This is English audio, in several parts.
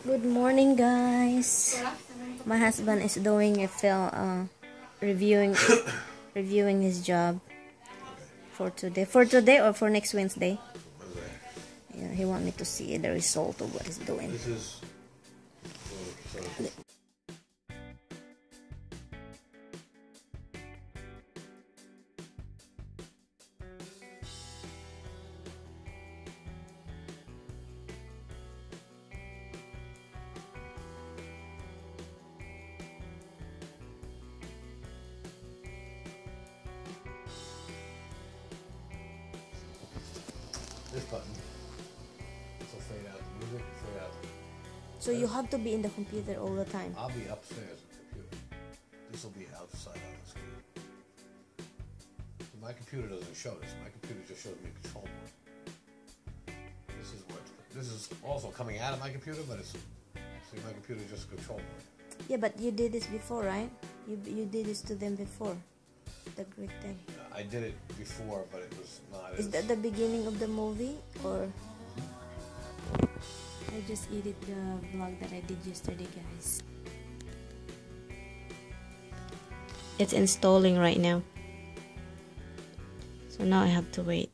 Good morning, guys. My husband is doing a film, reviewing his job for today. For today or for next Wednesday? Yeah, he want me to see the result of what he's doing. This is. This button. This will fade out the music, fade out. So you have to be in the computer all the time. I'll be upstairs in the computer. This will be outside on the screen. So my computer doesn't show this. My computer just shows me control board. This is also coming out of my computer, but it's see my computer is just control board. Yeah, but you did this before, right? You did this to them before. The Greek thing. I did it before, but it was not. Is that the beginning of the movie, or? I just edited the vlog that I did yesterday, guys. It's installing right now, so now I have to wait.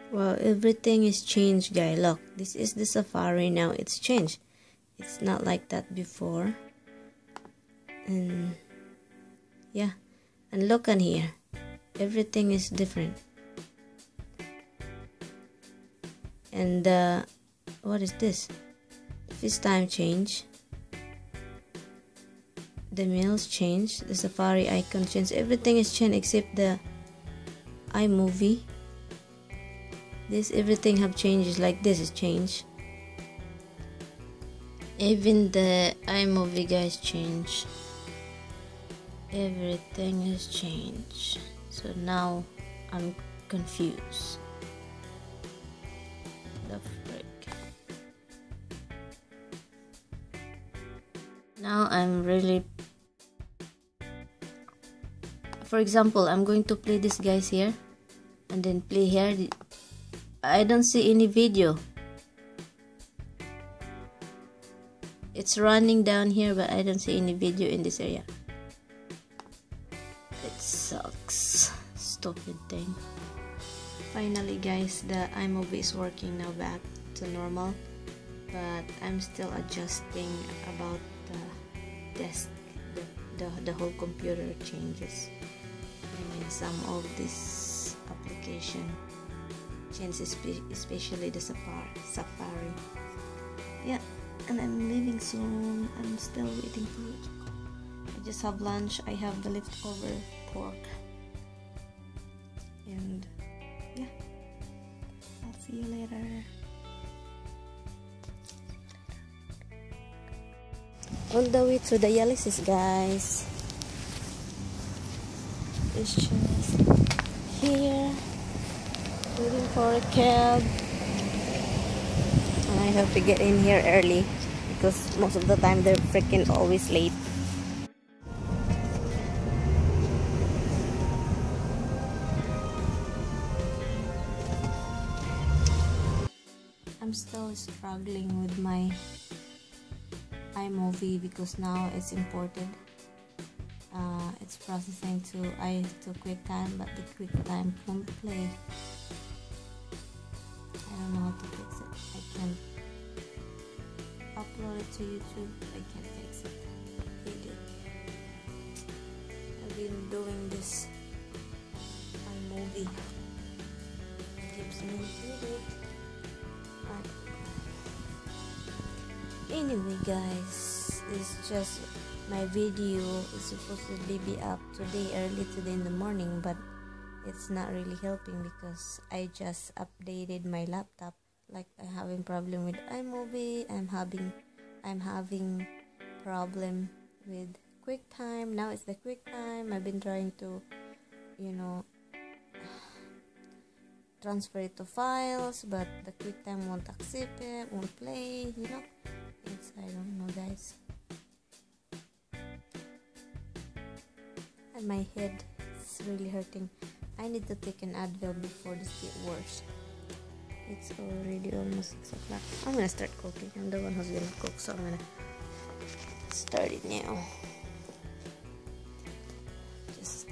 Well, everything is changed, guys. Look, this is the Safari now. It's changed. It's not like that before. And yeah, and look on here. Everything is different. And what is this? FaceTime change. The meals change. The Safari icon change. Everything is changed except the iMovie. Everything have changes, like this is changed. Even the iMovie guys change. Everything has changed. So now I'm confused. The frick. Now I'm really. For example, I'm going to play this guys here, and then play here. I don't see any video. It's running down here, but I don't see any video in this area. It sucks. Stupid thing. Finally, guys, the iMovie is working now, back to normal. But I'm still adjusting about the desk. The whole computer changes. I mean, some of this application changes, especially the Safari. Yeah, and I'm leaving soon. I'm still waiting for it. I just have lunch. I have the leftover pork, and yeah, I'll see you later. On the way to dialysis, guys. It's just here. Waiting for a cab, and I have to get in here early because most of the time they're freaking always late. I'm still struggling with my iMovie because now it's imported. It's processing to QuickTime, but the QuickTime won't play. I don't know how to fix it. I can't upload it to YouTube. I can't fix it. I've been doing this iMovie. Keeps me included. Anyway, guys, it's just my video is supposedly be up early today in the morning, but it's not really helping because I just updated my laptop. Like, I'm having problem with iMovie. I'm having problem with QuickTime. Now it's the QuickTime. I've been trying to, you know, transfer it to files, but the QuickTime won't accept it, won't play, you know. I don't know, guys. And my head is really hurting. I need to take an Advil before this gets worse. It's already almost 6 o'clock. I'm gonna start cooking. I'm the one who's gonna cook, so I'm gonna start it now. Just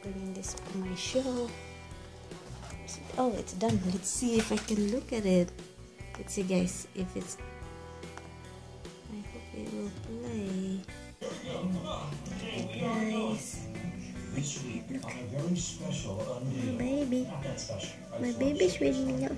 bringing this for my show. Oh, it's done. Let's see if I can look at it. Let's see, guys, if it's... I hope it will play. Hey, guys. This week on a very special unveil. Baby. Not that special. My baby's waking up.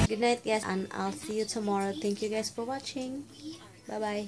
Good night, guys, and I'll see you tomorrow. Thank you guys for watching. Bye bye.